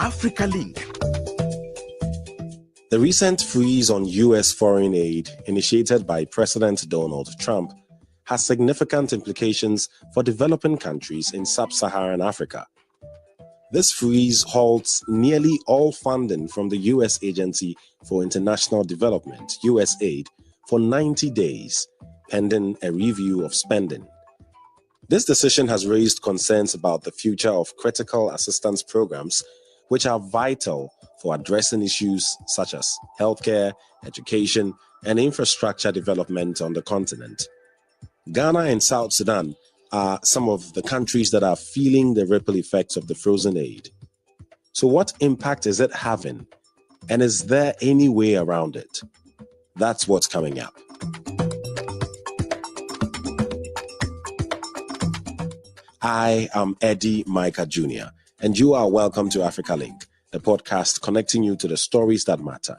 Africa Link. The recent freeze on U.S. foreign aid, initiated by President Donald Trump, has significant implications for developing countries in Sub-Saharan Africa. This freeze halts nearly all funding from the U.S. Agency for International Development, USAID, for 90 days, pending a review of spending. This decision has raised concerns about the future of critical assistance programs, which are vital for addressing issues such as healthcare, education, and infrastructure development on the continent. Ghana and South Sudan are some of the countries that are feeling the ripple effects of the frozen aid. So what impact is it having? And is there any way around it? That's what's coming up. I am Eddy Micah Jr., and you are welcome to Africa Link, the podcast connecting you to the stories that matter.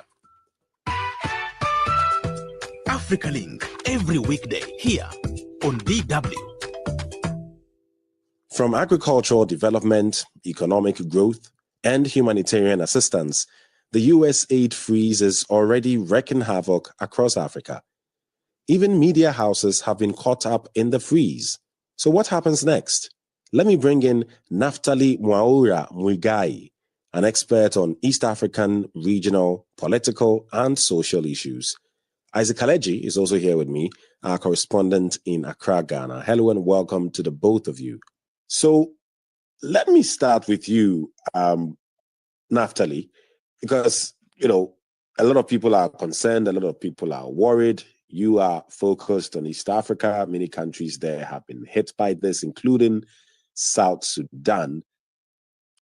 Africa Link, every weekday here on DW. From agricultural development, economic growth, and humanitarian assistance, the US aid freeze is already wreaking havoc across Africa. Even media houses have been caught up in the freeze. So what happens next? Let me bring in Naftali Mwaura Muigai, an expert on East African, regional, political, and social issues. Isaac Kaledzi is also here with me, our correspondent in Accra, Ghana. Hello and welcome to the both of you. So let me start with you, Naftali, because, a lot of people are concerned, a lot of people are worried. You are focused on East Africa. Many countries there have been hit by this, including South Sudan.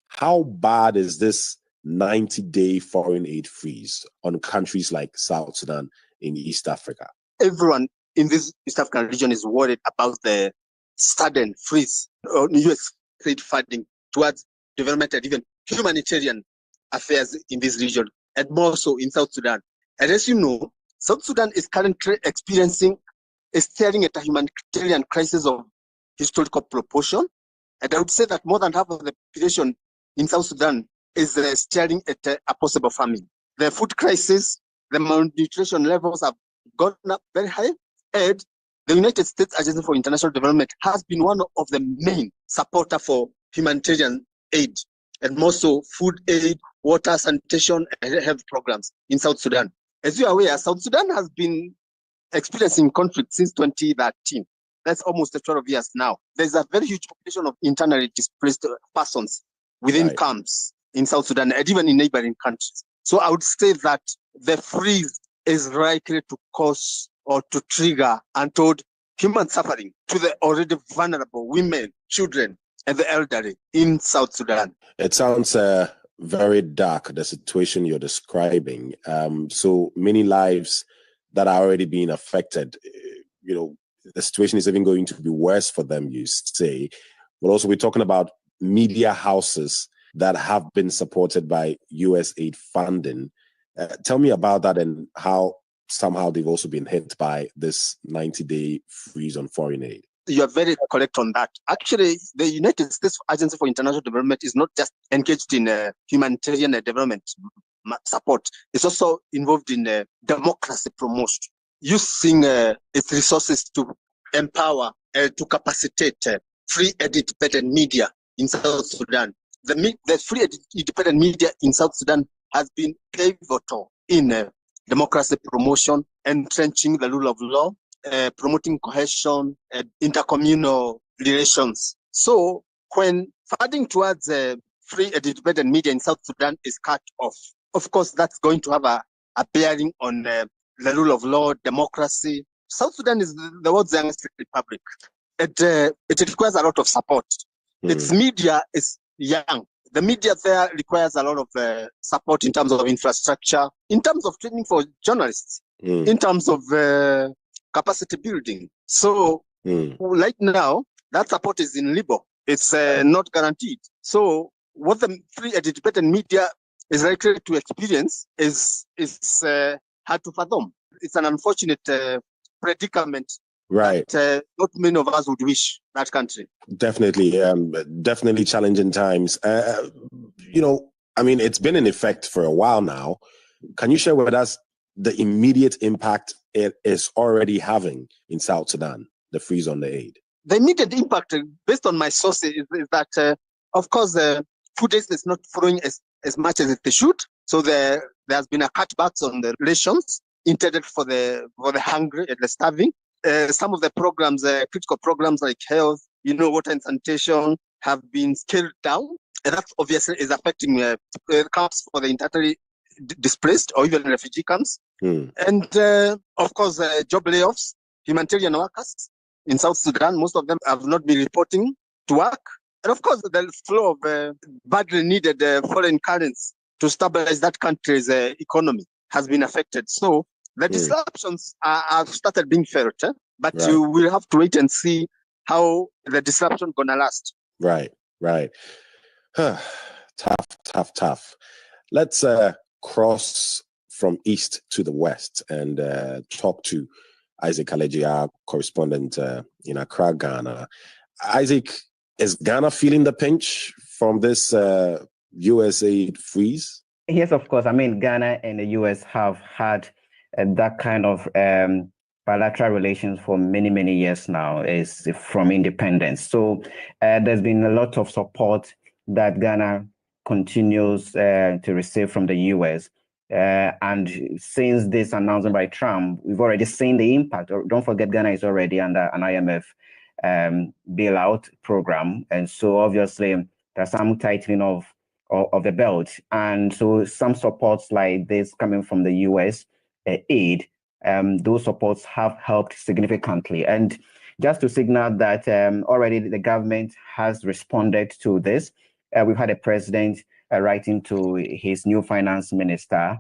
How bad is this 90-day foreign aid freeze on countries like South Sudan in East Africa? Everyone in this East African region is worried about the sudden freeze on U.S. trade funding towards development and even humanitarian affairs in this region, and more so in South Sudan. And as you know, South Sudan is currently staring at a humanitarian crisis of historical proportion. And I would say that more than half of the population in South Sudan is staring at a possible famine. The food crisis, the malnutrition levels have gone up very high, and the United States Agency for International Development has been one of the main supporters for humanitarian aid, and more so food aid, water, sanitation, and health programs in South Sudan. As you are aware, South Sudan has been experiencing conflict since 2013. That's almost 12 years now. There's a very huge population of internally displaced persons within camps in South Sudan and even in neighboring countries. So I would say that the freeze is likely to cause or to trigger untold human suffering to the already vulnerable women, children, and the elderly in South Sudan. It sounds very dark, the situation you're describing. So many lives that are already being affected, the situation is even going to be worse for them, you say. But also we're talking about media houses that have been supported by US aid funding. Tell me about that and how somehow they've also been hit by this 90-day freeze on foreign aid. You are very correct on that. Actually, the United States Agency for International Development is not just engaged in humanitarian development support. It's also involved in democracy promotion, using its resources to empower, to capacitate free and independent media in South Sudan. The free and independent media in South Sudan has been pivotal in democracy promotion, entrenching the rule of law, promoting cohesion and intercommunal relations. So when funding towards free and independent media in South Sudan is cut off, of course, that's going to have a bearing on the rule of law, democracy. South Sudan is the world's youngest republic. It requires a lot of support. Its media is young. The media there requires a lot of support in terms of infrastructure, in terms of training for journalists, in terms of capacity building. So right now, that support is in limbo. It's not guaranteed. So what the free and independent media is likely to experience is hard to fathom. It's an unfortunate predicament right? Not many of us would wish that country. Definitely challenging times. I mean, it's been in effect for a while now. Can you share with us the immediate impact it is already having in South Sudan, the freeze on the aid? The immediate impact, based on my sources, is that, of course, food aid is not flowing as much as they should. So there has been a cutbacks on the rations intended for the hungry and the starving. Some of the programs, critical programs like health, water and sanitation, have been scaled down. And that obviously is affecting camps for the internally displaced or even refugee camps. And of course, job layoffs, humanitarian workers in South Sudan, most of them have not been reporting to work. And of course, the flow of badly needed foreign currency to stabilize that country's economy has been affected. So the disruptions have started being felt, but Right. you will have to wait and see how the disruption going to last. Right. Tough. Let's cross from east to the west and talk to Isaac Kaledzi, our correspondent in Accra, Ghana. Isaac, is Ghana feeling the pinch from this USAID freeze? Yes, of course. I mean, Ghana and the US have had that kind of bilateral relations for many, many years now, is from independence. So there's been a lot of support that Ghana continues to receive from the US. And since this announcement by Trump, we've already seen the impact. Don't forget, Ghana is already under an IMF bailout program. And so obviously there's some tightening of the belt. And so some supports like this coming from the US aid, those supports have helped significantly. And just to signal that already the government has responded to this. We've had a president writing to his new finance minister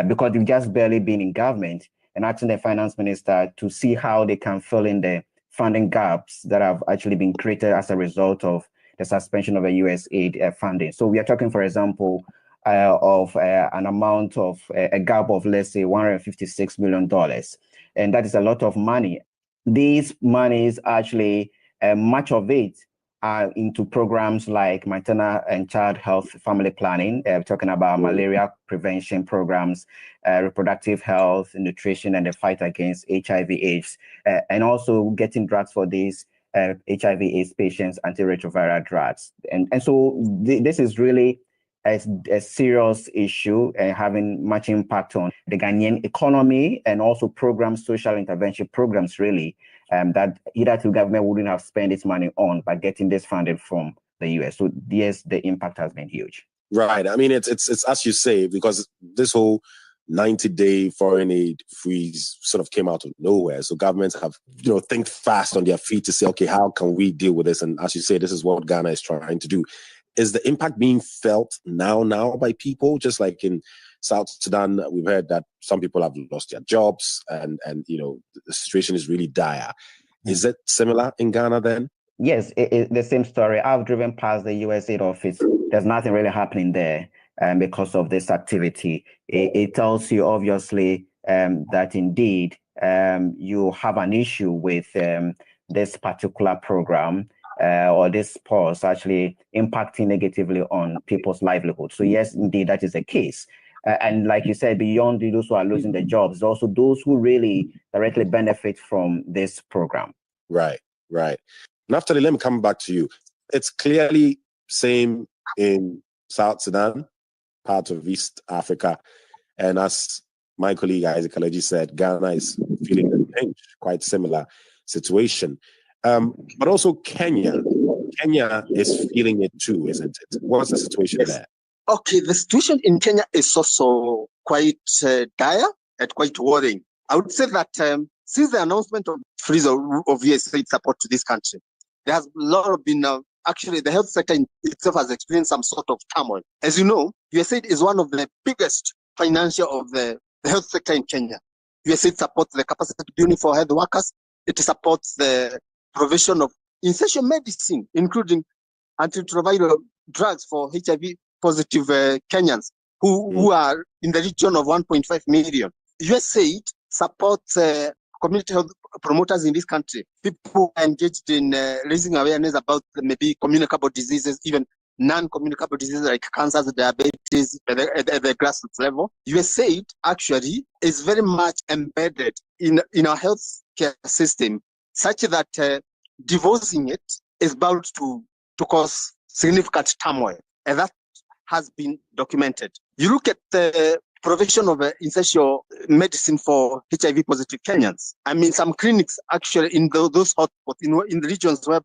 because they've just barely been in government, and asking the finance minister to see how they can fill in the funding gaps that have actually been created as a result of the suspension of a USAID funding. So we are talking, for example, of an amount of a gap of, let's say, $156 million. And that is a lot of money. These monies actually, much of it are into programs like maternal and child health family planning, talking about malaria prevention programs, reproductive health, nutrition, and the fight against HIV/AIDS, and also getting drugs for these HIV/AIDS patients, antiretroviral drugs. And so this is really a serious issue and having much impact on the Ghanaian economy, and also programs, social intervention programs, really, that hitherto government wouldn't have spent its money on by getting this funded from the US. So yes, the impact has been huge. Right. I mean, it's as you say, because this whole 90-day foreign aid freeze sort of came out of nowhere. So governments have, think fast on their feet to say, okay, how can we deal with this? And as you say, this is what Ghana is trying to do. Is the impact being felt now by people? Just like in South Sudan, we've heard that some people have lost their jobs and the situation is really dire. Is it similar in Ghana then? Yes, it's the same story. I've driven past the USAID office. There's nothing really happening there because of this activity. It tells you, obviously, that indeed you have an issue with this particular program. Or this pause actually impacting negatively on people's livelihood. So yes, indeed, that is the case. And like you said, beyond those who are losing their jobs, also those who really directly benefit from this program. Right. Naftali, let me come back to you. It's clearly same in South Sudan, part of East Africa. And as my colleague Isaac Kaledzi said, Ghana is feeling the pinch, quite similar situation. But also Kenya is feeling it too, isn't it? What's the situation there? Okay, the situation in Kenya is also quite dire and quite worrying. I would say that since the announcement of freeze of USAID support to this country, there has been actually the health sector itself has experienced some sort of turmoil. As you know, USAID is one of the biggest financier of the health sector in Kenya. USAID supports the capacity building for health workers. It supports the provision of essential medicine, including antiretroviral drugs for HIV-positive Kenyans who are in the region of 1.5 million. USAID supports community health promoters in this country, people engaged in raising awareness about maybe communicable diseases, even non-communicable diseases like cancers, diabetes at the grassroots level. USAID actually is very much embedded in our health care system, such that divorcing it is bound to cause significant turmoil. And that has been documented. You look at the provision of essential medicine for HIV positive Kenyans. I mean, some clinics actually in those hotspots, in the regions where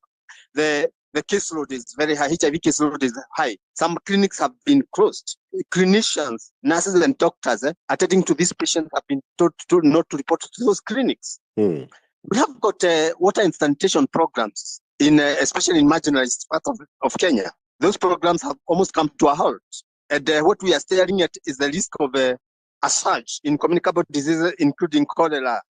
the caseload is very high, HIV caseload is high. Some clinics have been closed. Clinicians, nurses, and doctors attending to these patients have been told not to report to those clinics. We have got water and sanitation programs, especially in marginalized parts of Kenya. Those programs have almost come to a halt. And what we are staring at is the risk of a surge in communicable diseases, including cholera,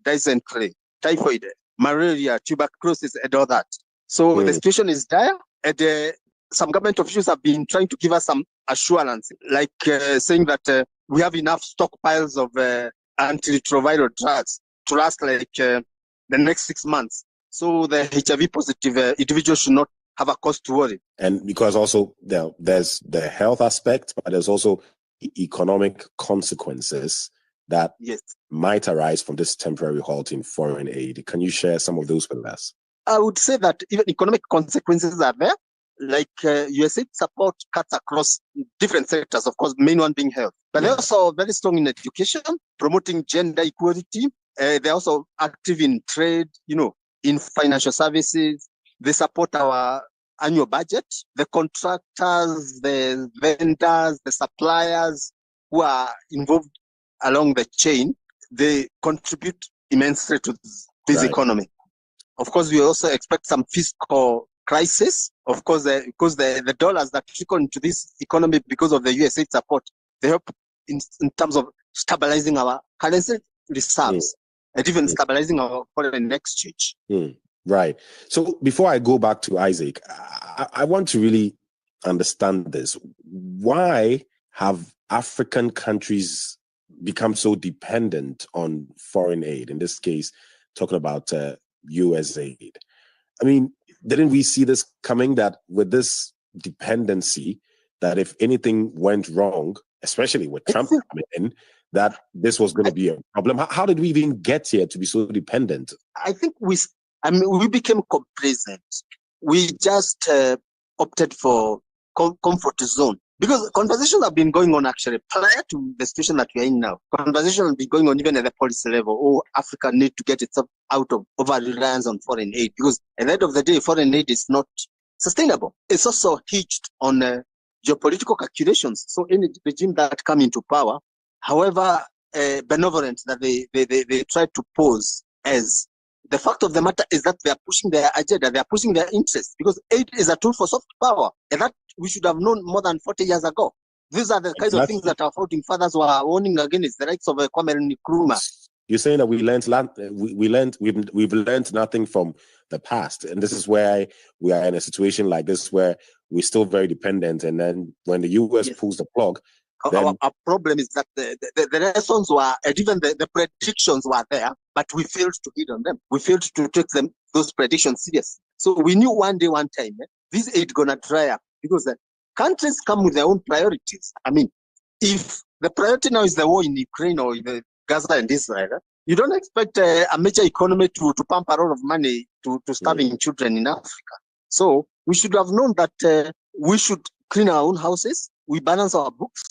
dysentery, typhoid, malaria, tuberculosis, and all that. So the situation is dire, and some government officials have been trying to give us some assurance, like saying that we have enough stockpiles of antiretroviral drugs to last like the next 6 months. So the HIV positive individuals should not have a cause to worry. And because also there's the health aspect, but there's also economic consequences that might arise from this temporary halt in foreign aid. Can you share some of those with us? I would say that even economic consequences are there, like USAID support cuts across different sectors, of course, main one being health. But they're also very strong in education, promoting gender equality. They're also active in trade, in financial services. They support our annual budget. The contractors, the vendors, the suppliers who are involved along the chain, they contribute immensely to this economy. Of course, we also expect some fiscal crisis. Of course, because the dollars that trickle into this economy because of the USAID support, they help in terms of stabilizing our currency reserves and even stabilizing our foreign exchange. Right. So before I go back to Isaac, I want to really understand this. Why have African countries become so dependent on foreign aid? In this case, talking about USAID. I mean, didn't we see this coming, that with this dependency, that if anything went wrong, especially with Trump coming in, that this was going to be a problem? How did we even get here to be so dependent? I think we became complacent. We just opted for comfort zone, because conversations have been going on actually prior to the situation that we are in now. Conversations have been going on even at the policy level. Oh, Africa need to get itself out of over-reliance on foreign aid, because at the end of the day, foreign aid is not sustainable. It's also hitched on geopolitical calculations. So any regime that come into power, however benevolent that they try to pose as, the fact of the matter is that they are pushing their agenda, they are pushing their interests, because aid is a tool for soft power, and that we should have known more than 40 years ago. These are the kinds of things that our founding fathers were warning against, the likes of Kwame Nkrumah. You're saying that we've learned nothing from the past, and this is where we are in a situation like this where we're still very dependent, and then when the US pulls the plug, our problem is that the lessons were, and even the predictions were there, but we failed to hit on them. We failed to take those predictions serious. So we knew one day, one time, this aid gonna dry up, because countries come with their own priorities. I mean, if the priority now is the war in Ukraine or in Gaza and Israel, you don't expect a major economy to pump a lot of money to starving children in Africa. So we should have known that we should clean our own houses, we balance our books,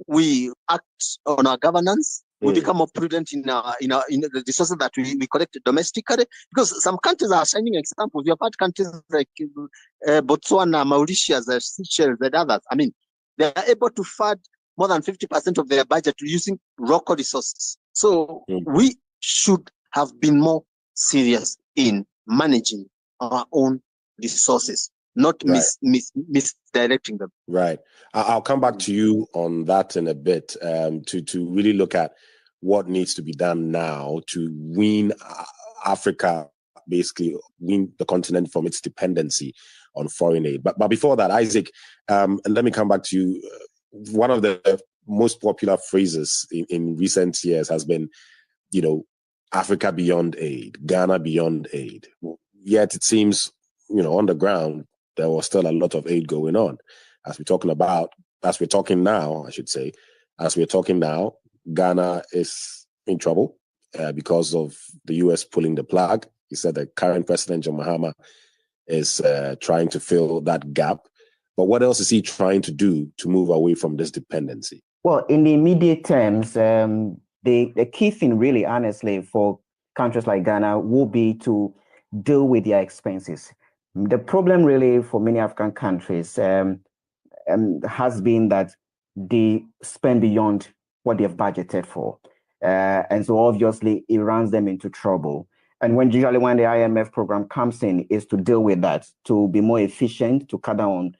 we act on our governance, we become more prudent in the resources that we collect domestically, because some countries are shining examples. We have had countries like Botswana, Mauritius, Seychelles, and others. I mean, they are able to fund more than 50% of their budget using local resources. So we should have been more serious in managing our own resources, not misdirecting them. Right. I'll come back to you on that in a bit, to really look at what needs to be done now to wean Africa, basically wean the continent from its dependency on foreign aid. But before that, Isaac, and let me come back to you. One of the most popular phrases in recent years has been, Africa beyond aid, Ghana beyond aid. Yet it seems, on the ground, there was still a lot of aid going on. As we're talking now, Ghana is in trouble because of the US pulling the plug. He said the current president, John Mahama, is trying to fill that gap. But what else is he trying to do to move away from this dependency? Well, in the immediate terms, the key thing really, honestly, for countries like Ghana will be to deal with their expenses. The problem really for many African countries has been that they spend beyond what they've budgeted for. And so obviously it runs them into trouble. And when the IMF program comes in, is to deal with that, to be more efficient, to cut down on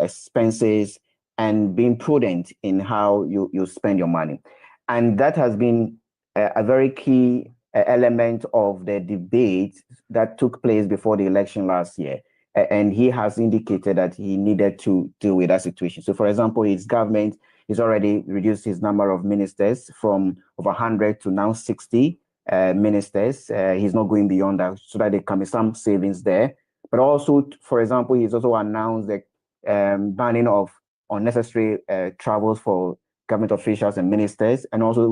expenses, and being prudent in how you spend your money. And that has been a very key element of the debate that took place before the election last year. And he has indicated that he needed to deal with that situation. So, for example, his government has already reduced his number of ministers from over 100 to now 60 ministers. He's not going beyond that, so that there can be some savings there. But also, for example, he's also announced the banning of unnecessary travels for government officials and ministers, and also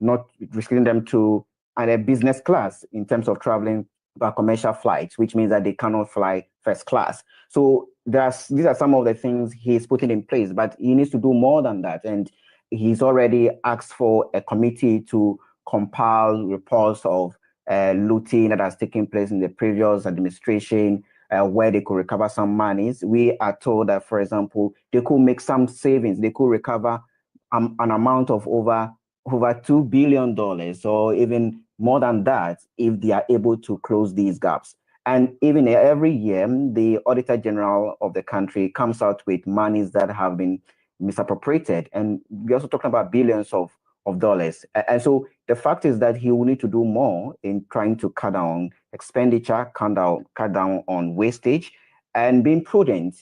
not restricting them to either business class in terms of traveling by commercial flights, which means that they cannot fly first class. So these are some of the things he's putting in place, but he needs to do more than that. And he's already asked for a committee to compile reports of looting that has taken place in the previous administration, where they could recover some monies. We are told that, for example, they could make some savings. They could recover an amount of over $2 billion, or even more than that, if they are able to close these gaps. And even every year, the Auditor General of the country comes out with monies that have been misappropriated. And we're also talking about billions of dollars. And so the fact is that he will need to do more in trying to cut down expenditure, cut down on wastage, and being prudent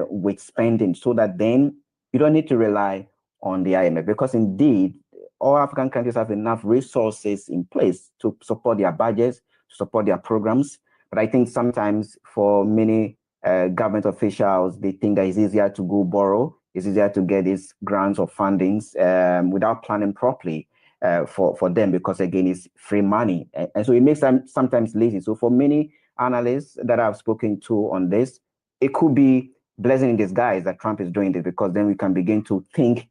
with spending, so that then you don't need to rely on the IMF, because indeed, all African countries have enough resources in place to support their budgets, to support their programs. But I think sometimes for many government officials, they think that it's easier to go borrow, it's easier to get these grants or fundings without planning properly for them, because again, it's free money. And so it makes them sometimes lazy. So for many analysts that I've spoken to on this, it could be blessing in disguise that Trump is doing this, because then we can begin to think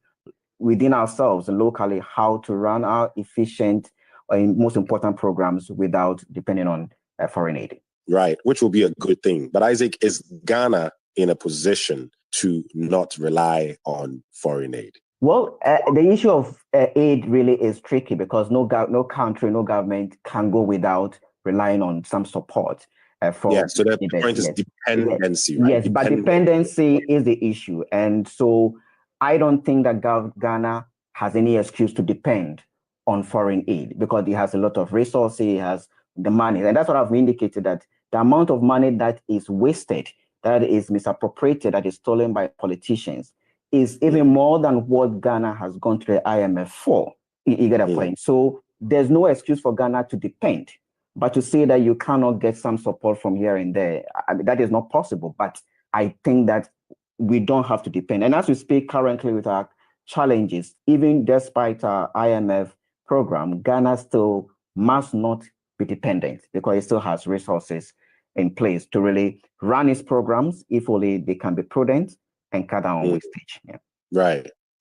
within ourselves and locally how to run our efficient and most important programs without depending on foreign aid. Right, which will be a good thing. But Isaac, is Ghana in a position to not rely on foreign aid? Well, the issue of aid really is tricky, because no country, no government can go without relying on some support. From so the point is dependency, right? Yes, but dependency is the issue. And so I don't think that Ghana has any excuse to depend on foreign aid, because it has a lot of resources, it has the money. And that's what I've indicated, that the amount of money that is wasted, that is misappropriated, that is stolen by politicians, is even more than what Ghana has gone to the IMF for. You get a point? So there's no excuse for Ghana to depend. But to say that you cannot get some support from here and there, that is not possible. But I think that we don't have to depend. And as we speak currently with our challenges, even despite our IMF program, Ghana still must not be dependent, because it still has resources in place to really run its programs, if only they can be prudent and cut down on wastage. Yeah.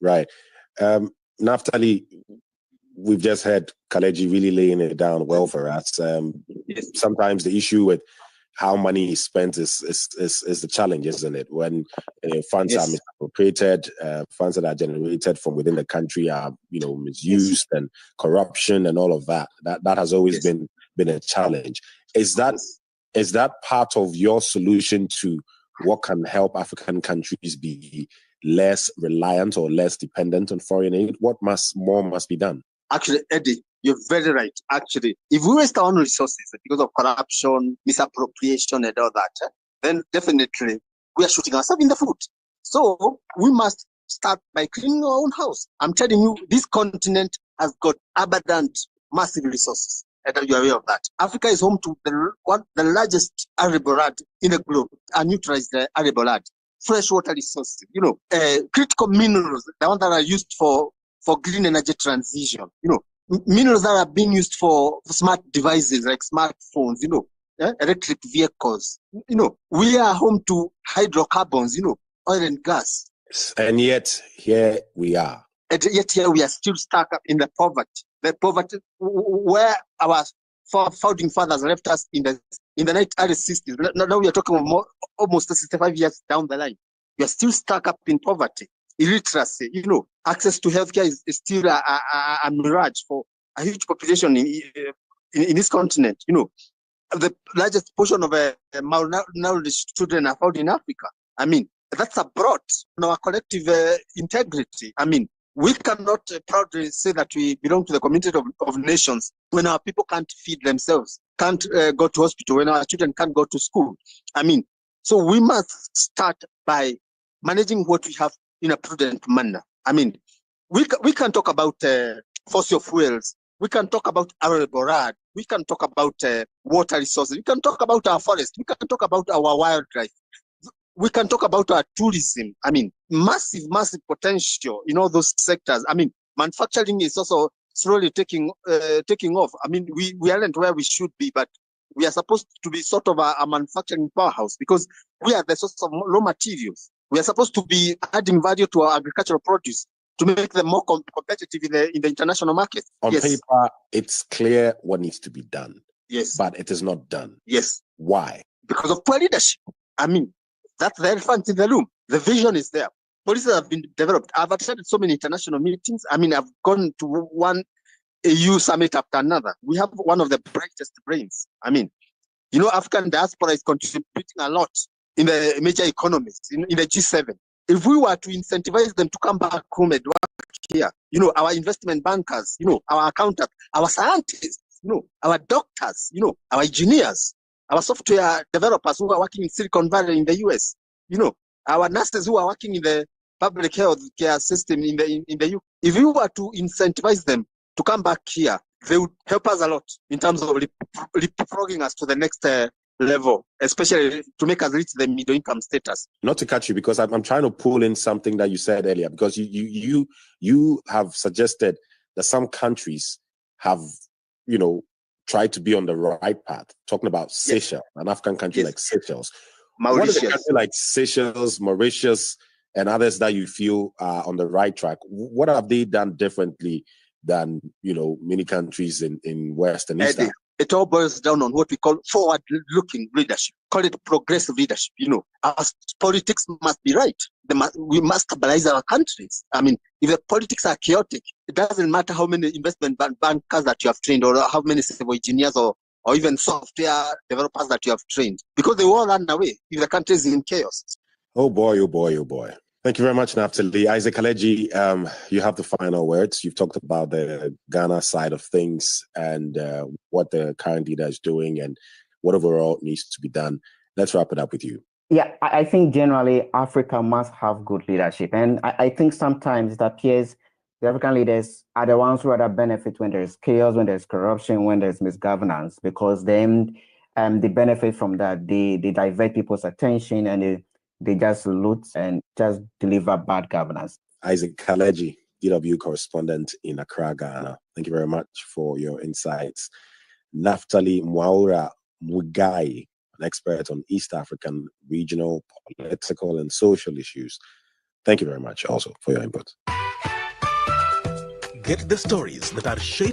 Right. Naftali, we've just heard Kaledzi really laying it down well for us. Sometimes the issue with how money is spent is the challenge, isn't it? When funds are misappropriated, funds that are generated from within the country are misused, and corruption and all of that. That has always been a challenge. Is that part of your solution to what can help African countries be less reliant or less dependent on foreign aid? What more must be done? Actually, Eddie, you're very right. Actually, if we waste our own resources because of corruption, misappropriation, and all that, then definitely we are shooting ourselves in the foot. So we must start by cleaning our own house. I'm telling you, this continent has got abundant, massive resources. and you're aware of that. Africa is home to the largest arable land in the globe, unutilized arable land, freshwater resources, critical minerals, the ones that are used for green energy transition, minerals that are being used for smart devices like smartphones, electric vehicles. We are home to hydrocarbons, oil and gas. And yet here we are. And yet here we are still stuck up in the poverty where our founding fathers left us in the early 60s. Now we are talking about almost 65 years down the line. We are still stuck up in poverty, illiteracy. Access to healthcare is still a mirage for a huge population in this continent. The largest portion of malnourished children are found in Africa. I mean, that's a blot on our collective integrity. I mean, we cannot proudly say that we belong to the community of nations when our people can't feed themselves, can't go to hospital, when our children can't go to school. I mean, so we must start by managing what we have in a prudent manner. I mean, we can talk about fossil fuels. We can talk about arable land. We can talk about water resources. We can talk about our forest. We can talk about our wildlife. We can talk about our tourism. I mean, massive potential in all those sectors. I mean, manufacturing is also slowly taking off. I mean, we aren't where we should be, but we are supposed to be sort of a manufacturing powerhouse because we are the source of raw materials. We are supposed to be adding value to our agricultural produce to make them more competitive in the international market. On paper, it's clear what needs to be done. Yes. But it is not done. Yes. Why? Because of poor leadership. I mean, that's the elephant in the room. The vision is there. Policies have been developed. I've attended so many international meetings. I mean, I've gone to one AU summit after another. We have one of the brightest brains. I mean, African diaspora is contributing a lot in the major economies, in the G7. If we were to incentivize them to come back home and work here, our investment bankers, our accountants, our scientists, our doctors, our engineers, our software developers who are working in Silicon Valley in the US, our nurses who are working in the public health care system in the UK. If we were to incentivize them to come back here, they would help us a lot in terms of leapfrogging us to the next level, especially to make us reach the middle income status. Not to cut you, because I'm trying to pull in something that you said earlier, because you have suggested that some countries have, tried to be on the right path, talking about Seychelles, an African country like Seychelles. Mauritius. What is a country like Seychelles, Mauritius, and others that you feel are on the right track? What have they done differently than, many countries in West and East Africa? It all boils down on what we call forward-looking leadership. Call it progressive leadership. Our politics must be right. We must stabilize our countries. I mean, if the politics are chaotic, it doesn't matter how many investment bankers that you have trained, or how many civil engineers or even software developers that you have trained, because they will all run away if the country is in chaos. Oh boy, oh boy, oh boy. Thank you very much, Naftali. Isaac Kaledzi, you have the final words. You've talked about the Ghana side of things and what the current leader is doing and what overall needs to be done. Let's wrap it up with you. Yeah, I think generally Africa must have good leadership. And I think sometimes it appears the African leaders are the ones who rather benefit when there's chaos, when there's corruption, when there's misgovernance, because then they benefit from that. They divert people's attention and they just loot and just deliver bad governance. Isaac Kaledzi, DW correspondent in Accra, Ghana. Thank you very much for your insights. Naftali Mwaura Muigai, an expert on East African, regional, political, and social issues. Thank you very much also for your input. Get the stories that are shaping